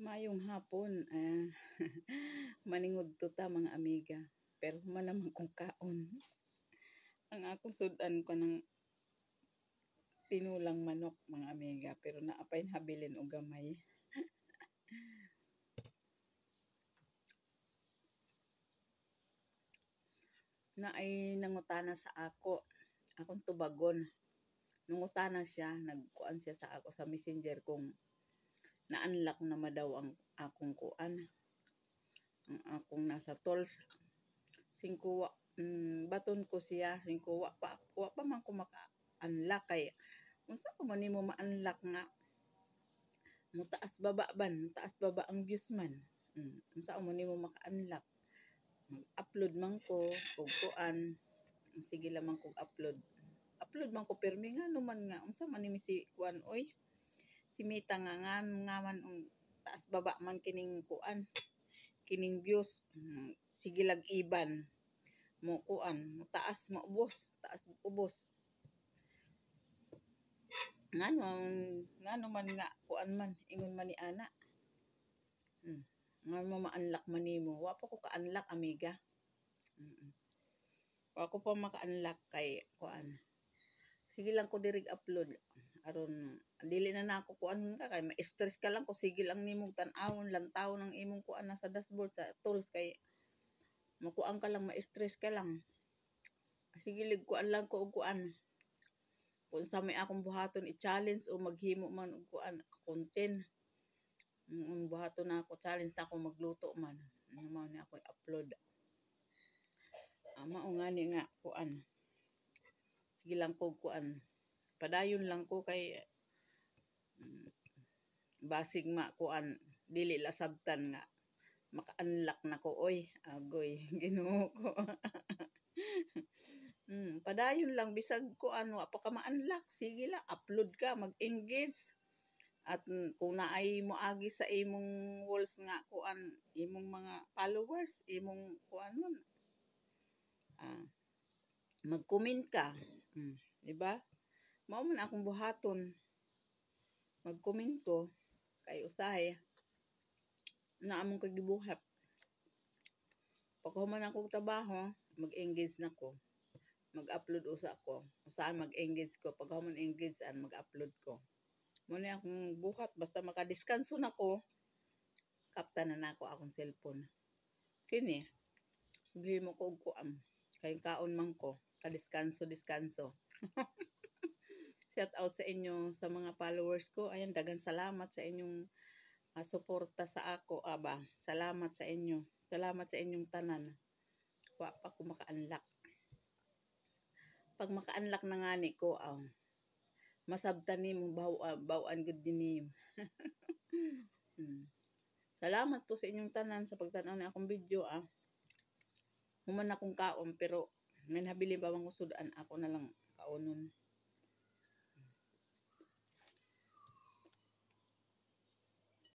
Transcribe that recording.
Maayong hapon, maningod to ta mga amiga, pero human naman kong kaon. Ang akong sudan ko ng tinulang manok mga amiga, pero naapay habilin o gamay. Na ay nangutana sa akong tubagon. Nangutana siya, nagkuan siya sa ako sa messenger kung na-unlock na madaw ang akong kuan. Ang akong nasa tools. Singkuwa, baton ko siya, singkuwa pa man ko maka-unlock kay unsa ko man nimo ma-unlock nga mo taas baba ang views man. Unsa mo nimo maka-unlock? Mag-upload man ko og kuan, sige lamang kog upload man ko pirmi nga naman nga unsa man nimi si kuan oy, si Mita nga man taas baba man kining kuan, kining views. Sige lag iban mo kuan, mo taas mo ubos. Ngano man nga kuan man ingon man ni ana. Nga mo ma-unlock man nimo, wa pa ko ka-unlock amiga. Wa ko pa maka-unlock kay kuan. Sige lang ko dirig upload aron dili na nako kuan ka kay ma-stress ka lang ko sige lang nimong tan-awon lantawon ang imong kuan sa dashboard sa tools kay makuan ka lang ma-stress ka lang. Sige lig kuan lang ko og kuan. Kung sa may akong buhaton i-challenge o maghimo man og kuan content. Buhaton na ako challenge na ako magluto man. Mao ni ako i-upload. Mao ngani nga kuan. Sige lang ko kuan. Padayon lang ko kay basig kuan dili la sabtan nga maka-unlock na ko oy agoy Ginoo ko. Padayon lang bisag kuan wa pa ka ma-unlock sige la upload ka mag-engage at kung naay moagi sa imong walls nga kuan imong mga followers imong kuan mon mag-comment ka di ba mao man akong buhaton mag-comment ko kay usahay na among kagibuhat pag human akong trabaho mag-engage na ko mag-upload usa ko usahay mag-engage ko pag human engage an mag-upload ko mo ni akong buhat basta makadiskanso na ko kapta na nako akong cellphone kini gihimo ko og kuan kay kaon man ko kadiskanso shout out sa inyo sa mga followers ko ayan daghang salamat sa inyong suporta sa ako salamat sa inyong tanan wa pa ko maka-unlock pag maka-unlock na ngani ko masabtan nimo baw-an gud dinhi. Salamat po sa inyong tanan sa pagtan-aw ni akong video human akong kaon pero may nabilin pa man ko sudan ako na lang kaonon.